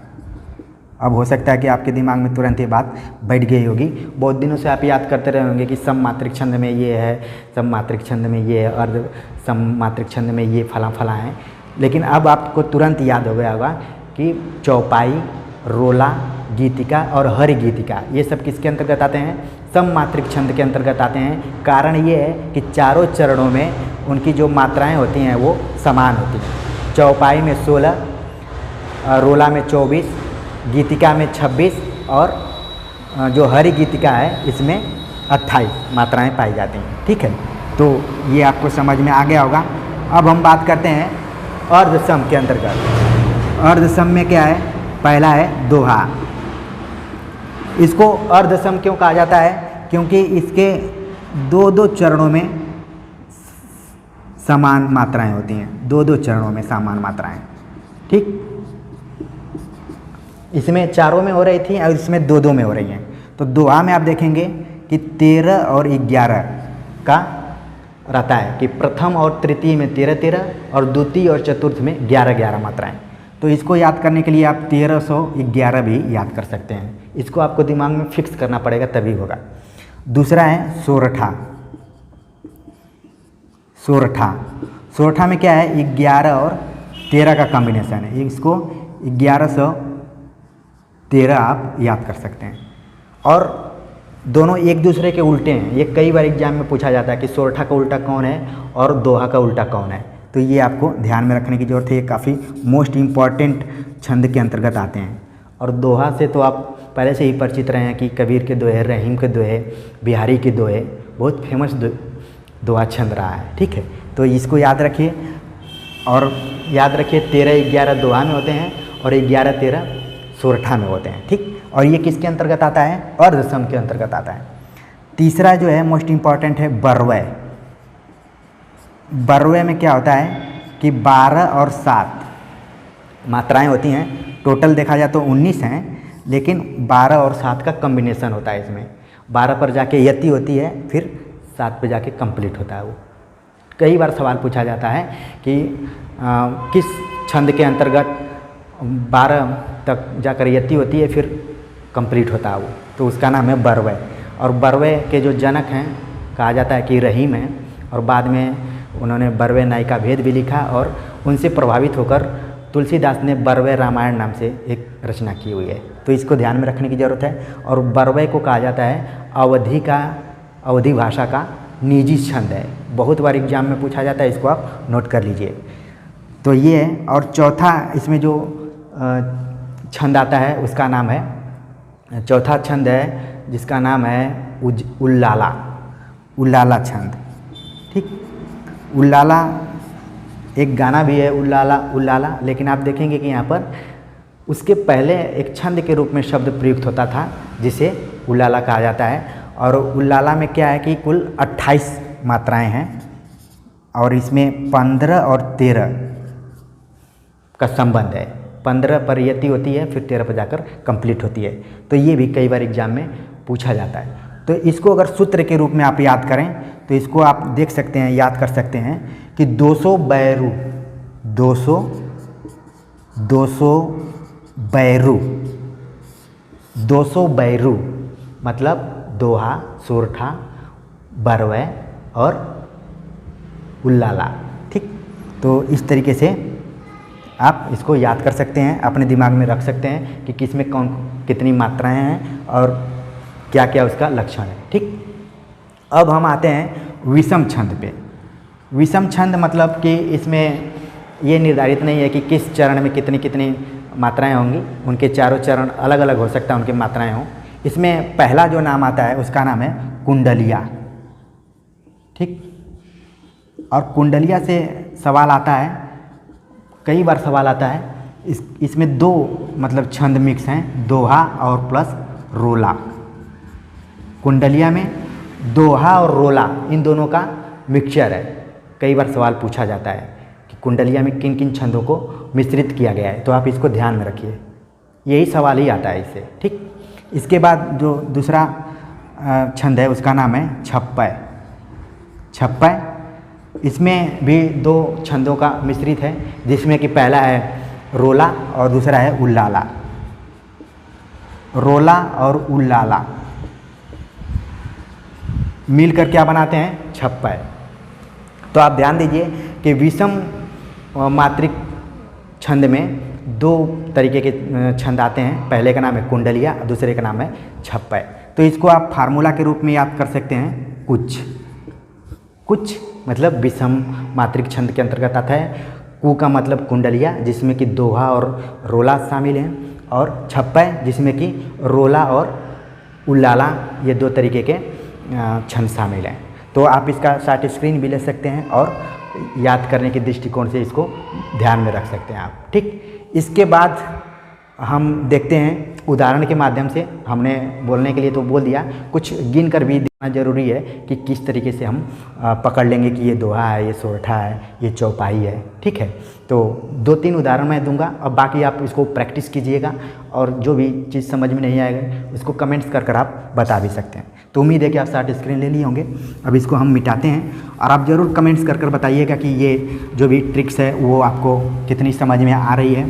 [SPEAKER 1] अब हो सकता है कि आपके दिमाग में तुरंत ये बात बैठ गई होगी। बहुत दिनों से आप याद करते रहे होंगे कि सम मात्रिक छंद में ये है, सम मात्रिक छंद में ये है, अर्ध सम मात्रिक छंद में ये फला फला है। लेकिन अब आपको तुरंत याद हो गया होगा कि चौपाई, रोला, गीतिका और हरि गीतिका ये सब किसके अंतर्गत आते हैं, सम मात्रिक छंद के अंतर्गत आते हैं। कारण ये है कि चारों चरणों में उनकी जो मात्राएँ होती हैं वो समान होती हैं। चौपाई में 16, रोला में 24, गीतिका में 26 और जो हरि गीतिका है इसमें 28 मात्राएं पाई जाती हैं, ठीक है। तो ये आपको समझ में आ गया होगा। अब हम बात करते हैं अर्ध सम के अंतर्गत। अर्ध सम में क्या है, पहला है दोहा। इसको अर्ध सम क्यों कहा जाता है, क्योंकि इसके 2-2 चरणों में समान मात्राएं होती हैं, 2-2 चरणों में समान मात्राएं, ठीक। इसमें 4 में हो रही थी और इसमें 2-2 में हो रही हैं। तो दोहा में आप देखेंगे कि 13 और 11 का रहता है कि प्रथम और तृतीय में 13-13 और द्वितीय और चतुर्थ में 11-11 मात्राएं। तो इसको याद करने के लिए आप 1311 भी याद कर सकते हैं। इसको आपको दिमाग में फिक्स करना पड़ेगा तभी होगा। दूसरा है सोरठा। सोरठा, सोरठा में क्या है, 11 और 13 का कॉम्बिनेशन है। इसको 1113 आप याद कर सकते हैं। और दोनों एक दूसरे के उल्टे हैं। ये कई बार एग्जाम में पूछा जाता है कि सोरठा का उल्टा कौन है और दोहा का उल्टा कौन है। तो ये आपको ध्यान में रखने की ज़रूरत है। ये काफ़ी मोस्ट इम्पॉर्टेंट छंद के अंतर्गत आते हैं। और दोहा से तो आप पहले से ही परिचित रहे हैं कि कबीर के दोहे, रहीम के दोहे, बिहारी के दोहे बहुत फेमस दोहा छंद रहा है, ठीक है। तो इसको याद रखिए। और याद रखिए 13-11 दोहा में होते हैं और 11-13 सोरठा में होते हैं, ठीक। और ये किसके अंतर्गत आता है, अर्ध सम के अंतर्गत आता है। तीसरा जो है मोस्ट इम्पॉर्टेंट है बरवय। बरवय में क्या होता है कि 12 और 7 मात्राएं होती हैं। टोटल देखा जाए तो 19 हैं, लेकिन 12 और 7 का कॉम्बिनेशन होता है इसमें। 12 पर जाके यति होती है, फिर 7 पे जाके कंप्लीट होता है वो। कई बार सवाल पूछा जाता है कि किस छंद के अंतर्गत 12 तक जाकर यति होती है, फिर कंप्लीट होता है वो, तो उसका नाम है बरवै। और बरवै के जो जनक हैं कहा जाता है कि रहीम हैं, और बाद में उन्होंने बरवै नाई का भेद भी लिखा, और उनसे प्रभावित होकर तुलसीदास ने बरवै रामायण नाम से एक रचना की हुई है। तो इसको ध्यान में रखने की ज़रूरत है। और बरवै को कहा जाता है अवधी भाषा का निजी छंद है। बहुत बार एग्जाम में पूछा जाता है, इसको आप नोट कर लीजिए। तो ये है। और चौथा इसमें जो छंद आता है उसका नाम है, चौथा छंद है जिसका नाम है उल्लाला छंद। ठीक, उल्लाला एक गाना भी है, उल्लाला उल्लाला, लेकिन आप देखेंगे कि यहाँ पर उसके पहले एक छंद के रूप में शब्द प्रयुक्त होता था जिसे उल्लाला कहा जाता है। और उल्लाला में क्या है कि कुल 28 मात्राएं हैं, और इसमें 15 और 13 का संबंध है। 15 पर यति होती है, फिर 13 पर जाकर कंप्लीट होती है। तो ये भी कई बार एग्जाम में पूछा जाता है। तो इसको अगर सूत्र के रूप में आप याद करें तो इसको आप देख सकते हैं, याद कर सकते हैं कि 200 बैरू 200 बैरू मतलब दोहा, सोरठा, बरवै और उल्लाला। ठीक, तो इस तरीके से आप इसको याद कर सकते हैं, अपने दिमाग में रख सकते हैं कि किस में कौन कितनी मात्राएं हैं और क्या क्या उसका लक्षण है। ठीक, अब हम आते हैं विषम छंद पे। विषम छंद मतलब कि इसमें ये निर्धारित नहीं है कि किस चरण में कितनी कितनी मात्राएं होंगी, उनके चारों चरण अलग अलग हो सकता है, उनकी मात्राएं हों। इसमें पहला जो नाम आता है उसका नाम है कुंडलिया। ठीक, और कुंडलिया से सवाल आता है, कई बार सवाल आता है। इसमें दो मतलब छंद मिक्स हैं, दोहा और प्लस रोला। कुंडलिया में दोहा और रोला इन दोनों का मिक्सचर है। कई बार सवाल पूछा जाता है कि कुंडलिया में किन किन छंदों को मिश्रित किया गया है, तो आप इसको ध्यान में रखिए, यही सवाल ही आता है इससे। ठीक, इसके बाद जो दूसरा छंद है उसका नाम है छप्पै। इसमें भी दो छंदों का मिश्रित है, जिसमें कि पहला है रोला और दूसरा है उल्लाला। रोला और उल्लाला मिलकर क्या बनाते हैं? छप्पै। तो आप ध्यान दीजिए कि विषम मात्रिक छंद में दो तरीके के छंद आते हैं। पहले का नाम है कुंडलिया, दूसरे का नाम है छप्पै। तो इसको आप फार्मूला के रूप में याद कर सकते हैं, कुछ मतलब विषम मात्रिक छंद के अंतर्गत आता है। कु का मतलब कुंडलिया, जिसमें कि दोहा और रोला शामिल हैं, और छप्पै जिसमें कि रोला और उल्लाला ये दो तरीके के छंद शामिल हैं। तो आप इसका शॉर्ट स्क्रीन भी ले सकते हैं और याद करने के दृष्टिकोण से इसको ध्यान में रख सकते हैं आप। ठीक, इसके बाद हम देखते हैं उदाहरण के माध्यम से। हमने बोलने के लिए तो बोल दिया, कुछ गिन कर भी देखना जरूरी है कि किस तरीके से हम पकड़ लेंगे कि ये दोहा है, ये सोरठा है, ये चौपाई है। ठीक है, तो 2-3 उदाहरण मैं दूंगा, अब बाकी आप इसको प्रैक्टिस कीजिएगा, और जो भी चीज़ समझ में नहीं आएगा उसको कमेंट्स कर आप बता भी सकते हैं। तो उम्मीद है कि आप शॉर्ट स्क्रीन ले लिए होंगे। अब इसको हम मिटाते हैं, और आप ज़रूर कमेंट्स कर बताइएगा कि ये जो भी ट्रिक्स है वो आपको कितनी समझ में आ रही है,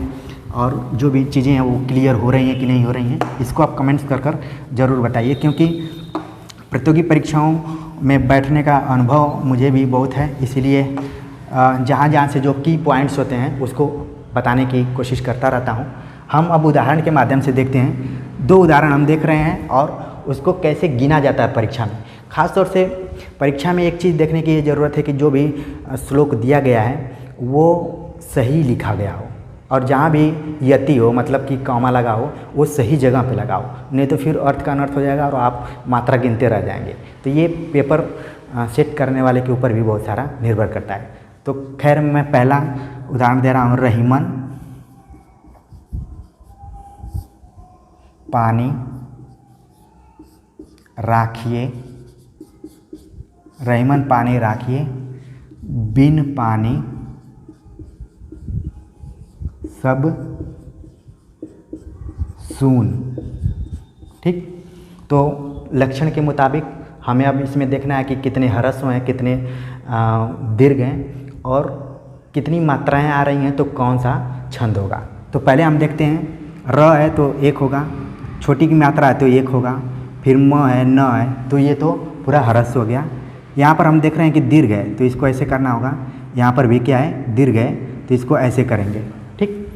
[SPEAKER 1] और जो भी चीज़ें हैं वो क्लियर हो रही हैं कि नहीं हो रही हैं, इसको आप कमेंट्स कर ज़रूर बताइए। क्योंकि प्रतियोगी परीक्षाओं में बैठने का अनुभव मुझे भी बहुत है, इसीलिए जहाँ से जो की पॉइंट्स होते हैं उसको बताने की कोशिश करता रहता हूँ। हम अब उदाहरण के माध्यम से देखते हैं। 2 उदाहरण हम देख रहे हैं और उसको कैसे गिना जाता है परीक्षा में। ख़ास तौर से परीक्षा में एक चीज़ देखने की ज़रूरत है कि जो भी श्लोक दिया गया है वो सही लिखा गया हो, और जहाँ भी यति हो मतलब कि कॉमा लगा हो वो सही जगह पे लगाओ, नहीं तो फिर अर्थ का अनर्थ हो जाएगा और आप मात्रा गिनते रह जाएंगे। तो ये पेपर सेट करने वाले के ऊपर भी बहुत सारा निर्भर करता है। तो खैर मैं पहला उदाहरण दे रहा हूँ, रहीमन पानी राखिए, रहीमन पानी राखिए, बिन पानी सब सून। ठीक, तो लक्षण के मुताबिक हमें अब इसमें देखना है कि कितने ह्रस्व हैं, कितने दीर्घ हैं, और कितनी मात्राएं आ रही हैं, तो कौन सा छंद होगा। तो पहले हम देखते हैं, र है तो 1 होगा, छोटी की मात्रा है तो एक होगा, फिर म है, न है, तो ये तो पूरा ह्रस्व हो गया। यहाँ पर हम देख रहे हैं कि दीर्घ है तो इसको ऐसे करना होगा। यहाँ पर भी क्या है, दीर्घ है तो इसको ऐसे करेंगे, ठीक।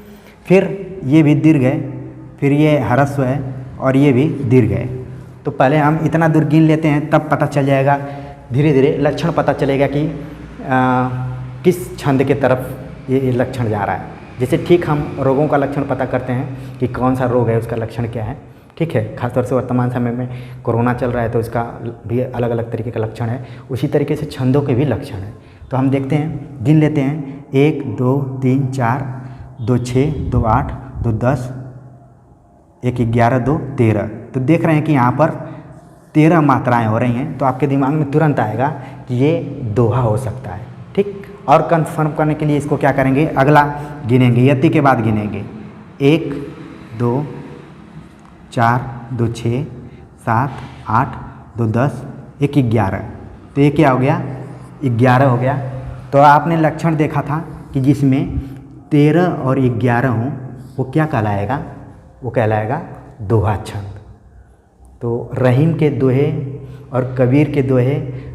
[SPEAKER 1] फिर ये भी दीर्घ है, फिर ये ह्रस्व है और ये भी दीर्घ है। तो पहले हम इतना दूर गिन लेते हैं, तब पता चल जाएगा, धीरे धीरे लक्षण पता चलेगा कि किस छंद के तरफ ये लक्षण जा रहा है। जैसे ठीक हम रोगों का लक्षण पता करते हैं कि कौन सा रोग है, उसका लक्षण क्या है, ठीक है। खासतौर से वर्तमान समय में कोरोना चल रहा है तो इसका भी अलग अलग तरीके का लक्षण है। उसी तरीके से छंदों के भी लक्षण है। तो हम देखते हैं, गिन लेते हैं, 1 2 3 4, 2 6, 2 8, 2 10, 1 11, 2 13। तो देख रहे हैं कि यहाँ पर 13 मात्राएं हो रही हैं। तो आपके दिमाग में तुरंत आएगा कि ये दोहा हो सकता है, ठीक। और कंफर्म करने के लिए इसको क्या करेंगे, अगला गिनेंगे, यति के बाद गिनेंगे, 1 2 4, 2 6, 7 8, 2 10, 1 11। तो ये क्या हो गया, 11 हो गया। तो आपने लक्षण देखा था कि जिसमें 13 और 11 हों वो क्या कहलाएगा, वो कहलाएगा दोहा छंद। तो रहीम के दोहे और कबीर के दोहे,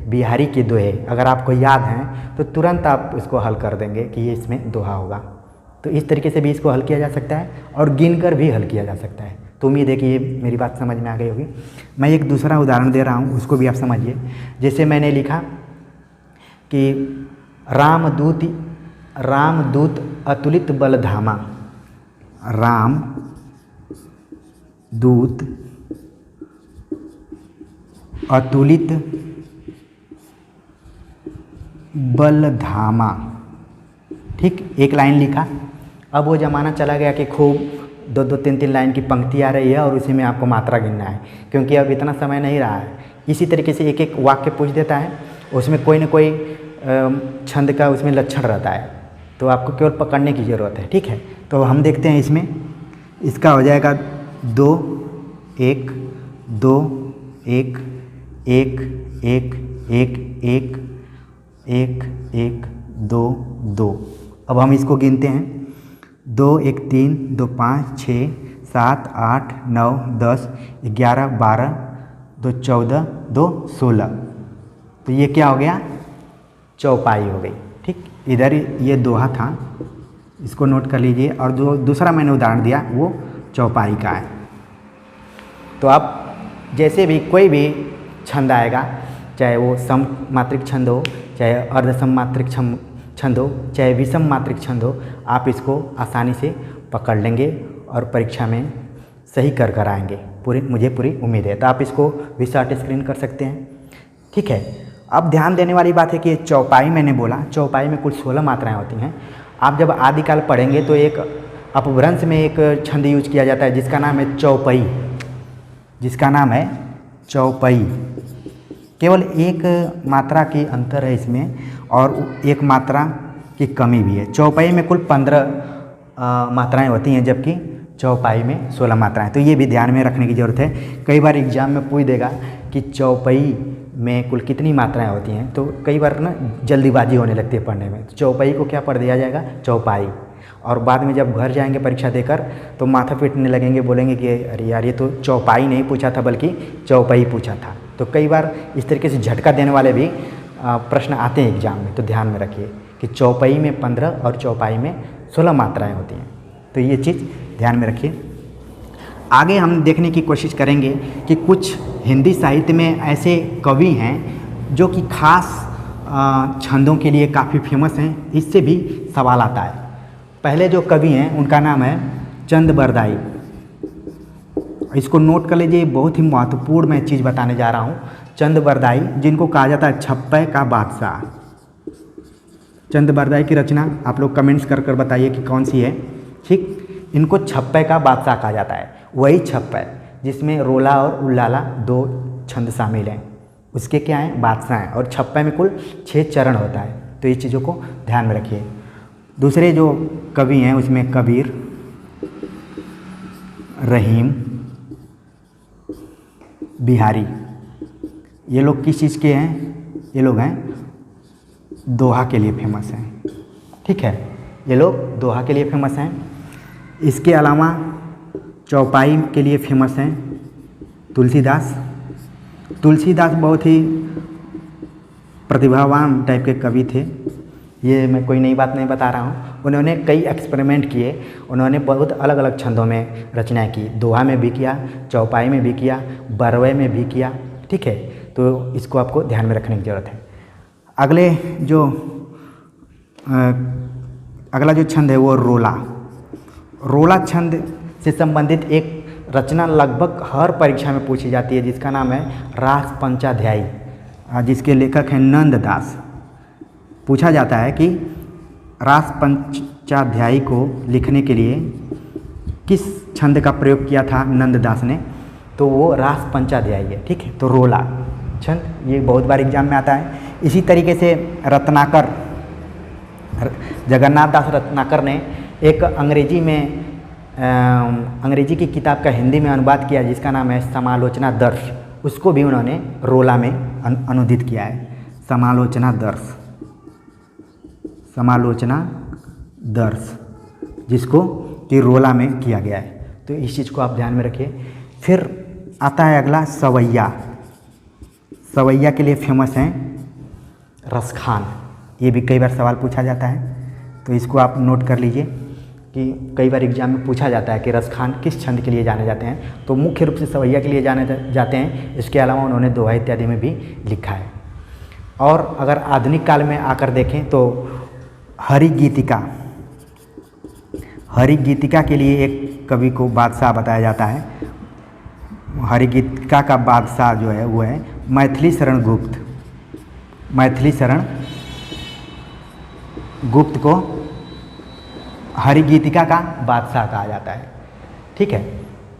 [SPEAKER 1] बिहारी के दोहे अगर आपको याद हैं तो तुरंत आप इसको हल कर देंगे कि ये इसमें दोहा होगा। तो इस तरीके से भी इसको हल किया जा सकता है और गिनकर भी हल किया जा सकता है। तो उम्मीद है कि ये मेरी बात समझ में आ गई होगी। मैं एक दूसरा उदाहरण दे रहा हूँ, उसको भी आप समझिए। जैसे मैंने लिखा कि रामदूत अतुलित बलधामा, रामदूत अतुलित बलधामा, ठीक। एक लाइन लिखा। अब वो ज़माना चला गया कि खूब 2-2 3-3 लाइन की पंक्ति आ रही है और उसी में आपको मात्रा गिनना है, क्योंकि अब इतना समय नहीं रहा है। इसी तरीके से एक एक वाक्य पूछ देता है, उसमें कोई ना कोई छंद का उसमें लक्षण रहता है, तो आपको केवल पकड़ने की ज़रूरत है, ठीक है। तो हम देखते हैं इसमें, इसका हो जाएगा 2 1 2 1 1 1 1 1 1 1 2 2। अब हम इसको गिनते हैं, 2 1 3 2 5 6 7 8 9 10 11 12 2 14 2 16। तो ये क्या हो गया, चौपाई हो गई, ठीक। इधर ये दोहा था, इसको नोट कर लीजिए। और जो दूसरा मैंने उदाहरण दिया वो चौपाई का है। तो आप जैसे भी कोई भी छंद आएगा, चाहे वो सम मात्रिक छंद हो, चाहे अर्ध सम मात्रिक छंद हो, चाहे विषम मात्रिक छंद हो, आप इसको आसानी से पकड़ लेंगे और परीक्षा में सही कर आएंगे, मुझे पूरी उम्मीद है। तो आप इसको भी शॉर्ट स्क्रीन कर सकते हैं, ठीक है। अब ध्यान देने वाली बात है कि चौपाई मैंने बोला, चौपाई में कुल 16 मात्राएं होती हैं। आप जब आदिकाल पढ़ेंगे तो एक अपभ्रंश में एक छंद यूज किया जाता है जिसका नाम है चौपई, जिसका नाम है चौपई। केवल एक मात्रा की अंतर है इसमें और एक मात्रा की कमी भी है। चौपाई में कुल 15 मात्राएं होती हैं, जबकि चौपाई में 16 मात्राएं। तो ये भी ध्यान में रखने की ज़रूरत है। कई बार एग्जाम में पूछ देगा कि चौपाई में कुल कितनी मात्राएं होती हैं, तो कई बार ना जल्दीबाजी होने लगती है पढ़ने में। तो चौपाई को क्या पढ़ दिया जाएगा, चौपाई। और बाद में जब घर जाएंगे परीक्षा देकर तो माथा पीटने लगेंगे, बोलेंगे कि अरे यार ये तो चौपाई नहीं पूछा था बल्कि चौपाई पूछा था। तो कई बार इस तरीके से झटका देने वाले भी प्रश्न आते हैं एग्जाम में। तो ध्यान में रखिए कि चौपाई में 15 और चौपाई में 16 मात्राएं होती हैं। तो ये चीज़ ध्यान में रखिए। आगे हम देखने की कोशिश करेंगे कि कुछ हिंदी साहित्य में ऐसे कवि हैं जो कि खास छंदों के लिए काफ़ी फेमस हैं। इससे भी सवाल आता है। पहले जो कवि हैं उनका नाम है चंद बरदाई। इसको नोट कर लीजिए, बहुत ही महत्वपूर्ण मैं चीज़ बताने जा रहा हूँ। चंद बरदाई, जिनको कहा जाता है छप्पे का बादशाह। चंद बरदाई की रचना आप लोग कमेंट्स कर कर बताइए कि कौन सी है, ठीक। इनको छप्पे का बादशाह कहा जाता है। वही छप्पे जिसमें रोला और उल्लाला 2 छंद शामिल हैं, उसके क्या हैं, बादशाह हैं। और छप्पे में कुल 6 चरण होता है। तो ये चीज़ों को ध्यान में रखिए। दूसरे जो कवि हैं उसमें कबीर, रहीम, बिहारी, ये लोग किस चीज़ के हैं, ये लोग हैं दोहा के लिए फेमस हैं, ठीक है। ये लोग दोहा के लिए फेमस हैं। इसके अलावा चौपाई के लिए फेमस हैं तुलसीदास। तुलसीदास बहुत ही प्रतिभावान टाइप के कवि थे। ये मैं कोई नई बात नहीं बता रहा हूँ। उन्होंने कई एक्सपेरिमेंट किए, उन्होंने बहुत अलग अलग छंदों में रचनाएं की। दोहा में भी किया, चौपाई में भी किया, बरवे में भी किया। ठीक है, तो इसको आपको ध्यान में रखने की ज़रूरत है। अगला जो छंद है वो रोला। रोला छंद से संबंधित एक रचना लगभग हर परीक्षा में पूछी जाती है, जिसका नाम है रास पंचाध्यायी, जिसके लेखक हैं नंददास। पूछा जाता है कि रास पंचाध्यायी को लिखने के लिए किस छंद का प्रयोग किया था नंददास ने, तो वो रास पंचाध्यायी है। ठीक है, तो रोला छंद ये बहुत बार एग्जाम में आता है। इसी तरीके से रत्नाकर, जगन्नाथ दास रत्नाकर ने एक अंग्रेजी की किताब का हिंदी में अनुवाद किया, जिसका नाम है समालोचना दर्श। उसको भी उन्होंने रोला में अनुदित किया है। समालोचना दर्श जिसको कि रोला में किया गया है। तो इस चीज़ को आप ध्यान में रखिए। फिर आता है अगला सवैया। सवैया के लिए फेमस हैं रसखान। ये भी कई बार सवाल पूछा जाता है, तो इसको आप नोट कर लीजिए कि कई बार एग्जाम में पूछा जाता है कि रसखान किस छंद के लिए जाने जाते हैं। तो मुख्य रूप से सवैया के लिए जाने जाते हैं। इसके अलावा उन्होंने दोहा इत्यादि में भी लिखा है। और अगर आधुनिक काल में आकर देखें तो हरिगीतिका के लिए एक कवि को बादशाह बताया जाता है। हरिगीतिका का बादशाह जो है वो है मैथिली शरण गुप्त। मैथिली शरण गुप्त को हरिगीतिका का बादशाह कहा जाता है। ठीक है,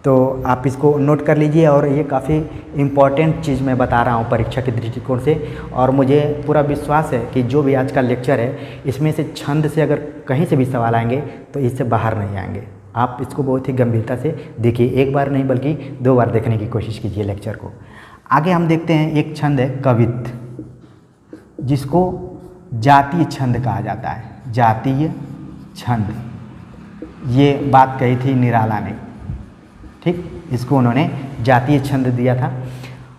[SPEAKER 1] तो आप इसको नोट कर लीजिए। और ये काफ़ी इम्पॉर्टेंट चीज़ मैं बता रहा हूँ परीक्षा के दृष्टिकोण से। और मुझे पूरा विश्वास है कि जो भी आज का लेक्चर है, इसमें से छंद से अगर कहीं से भी सवाल आएंगे तो इससे बाहर नहीं आएंगे। आप इसको बहुत ही गंभीरता से देखिए, एक बार नहीं बल्कि 2 बार देखने की कोशिश कीजिए लेक्चर को। आगे हम देखते हैं एक छंद है कवित्त, जिसको जातीय छंद कहा जाता है। जातीय छंद, ये बात कही थी निराला ने। ठीक, इसको उन्होंने जातीय छंद दिया था।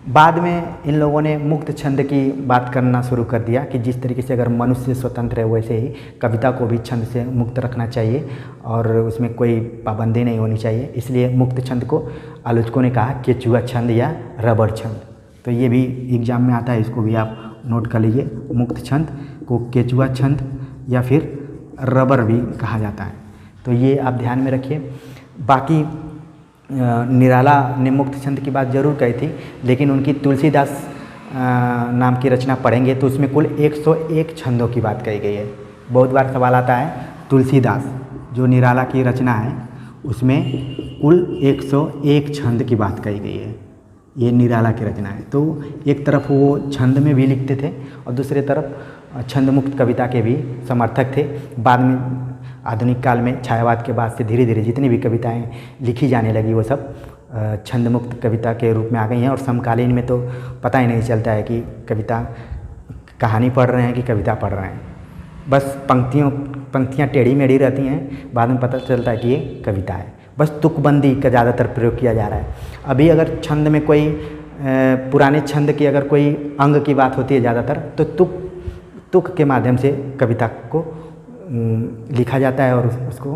[SPEAKER 1] बाद में इन लोगों ने मुक्त छंद की बात करना शुरू कर दिया कि जिस तरीके से अगर मनुष्य स्वतंत्र है, वैसे ही कविता को भी छंद से मुक्त रखना चाहिए और उसमें कोई पाबंदी नहीं होनी चाहिए। इसलिए मुक्त छंद को आलोचकों ने कहा केचुआ छंद या रबड़ छंद। तो ये भी एग्जाम में आता है, इसको भी आप नोट कर लीजिए। मुक्त छंद को केचुआ छंद या फिर रबर भी कहा जाता है। तो ये आप ध्यान में रखिए। बाकी निराला ने मुक्त छंद की बात जरूर कही थी, लेकिन उनकी तुलसीदास नाम की रचना पढ़ेंगे तो उसमें कुल 101 छंदों की बात कही गई है। बहुत बार सवाल आता है तुलसीदास जो निराला की रचना है उसमें कुल 101 छंद की बात कही गई है। ये निराला की रचना है। तो एक तरफ वो छंद में भी लिखते थे और दूसरी तरफ छंद मुक्त कविता के भी समर्थक थे। बाद में आधुनिक काल में छायावाद के बाद से धीरे धीरे जितनी भी कविताएं लिखी जाने लगी वो सब छंद मुक्त कविता के रूप में आ गई हैं। और समकालीन में तो पता ही नहीं चलता है कि कविता कहानी पढ़ रहे हैं कि कविता पढ़ रहे हैं। बस पंक्तियाँ टेढ़ी मेढ़ी रहती हैं, बाद में पता चलता है कि ये कविता है। बस तुकबंदी का ज़्यादातर प्रयोग किया जा रहा है। अभी अगर छंद में कोई पुराने छंद की अगर कोई अंग की बात होती है ज़्यादातर, तो तुक के माध्यम से कविता को लिखा जाता है और उसको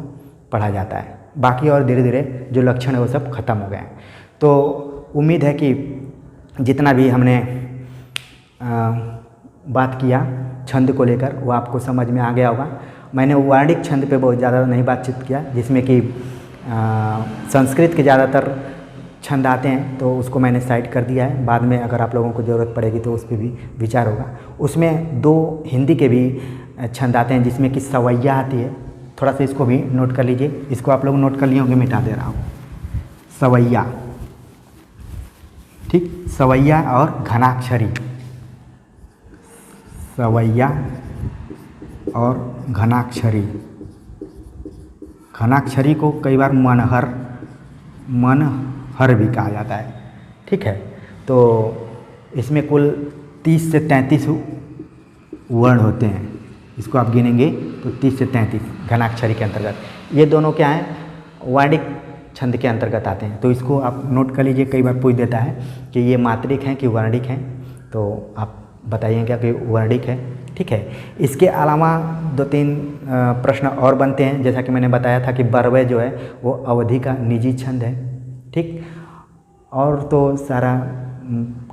[SPEAKER 1] पढ़ा जाता है। बाकी और धीरे धीरे जो लक्षण है वो सब खत्म हो गए हैं। तो उम्मीद है कि जितना भी हमने बात किया छंद को लेकर वो आपको समझ में आ गया होगा। मैंने वर्णिक छंद पे बहुत ज़्यादा नहीं बातचीत किया, जिसमें कि संस्कृत के ज़्यादातर छंद आते हैं, तो उसको मैंने साइड कर दिया है। बाद में अगर आप लोगों को ज़रूरत पड़ेगी तो उस पर भी विचार होगा। उसमें 2 हिंदी के भी छंद आते हैं, जिसमें कि सवैया आती है। थोड़ा सा इसको भी नोट कर लीजिए। इसको आप लोग नोट कर लिए होंगे, मिटा दे रहा हूँ। सवैया, ठीक, सवैया और घनाक्षरी। सवैया और घनाक्षरी। घनाक्षरी को कई बार मनहर भी कहा जाता है। ठीक है, तो इसमें कुल 30 से 33 वर्ण होते हैं। इसको आप गिनेंगे तो 30 से 33 घनाक्षरी के अंतर्गत। ये दोनों क्या हैं? वर्णिक छंद के अंतर्गत आते हैं। तो इसको आप नोट कर लीजिए, कई बार पूछ देता है कि ये मात्रिक हैं कि वर्णिक हैं, तो आप बताइएगा कि वर्णिक है। ठीक है, इसके अलावा 2-3 प्रश्न और बनते हैं। जैसा कि मैंने बताया था कि बरवे जो है वो अवधि का निजी छंद है। ठीक, और तो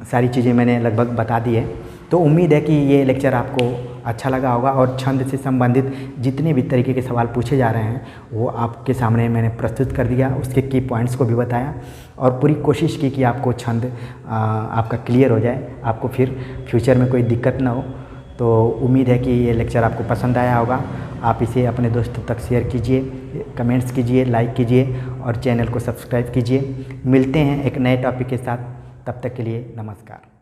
[SPEAKER 1] सारी चीज़ें मैंने लगभग बता दी है। तो उम्मीद है कि ये लेक्चर आपको अच्छा लगा होगा और छंद से संबंधित जितने भी तरीके के सवाल पूछे जा रहे हैं वो आपके सामने मैंने प्रस्तुत कर दिया, उसके की पॉइंट्स को भी बताया और पूरी कोशिश की कि आपको छंद आपका क्लियर हो जाए, आपको फिर फ्यूचर में कोई दिक्कत ना हो। तो उम्मीद है कि ये लेक्चर आपको पसंद आया होगा। आप इसे अपने दोस्तों तक शेयर कीजिए, कमेंट्स कीजिए, लाइक कीजिए और चैनल को सब्सक्राइब कीजिए। मिलते हैं एक नए टॉपिक के साथ, तब तक के लिए नमस्कार।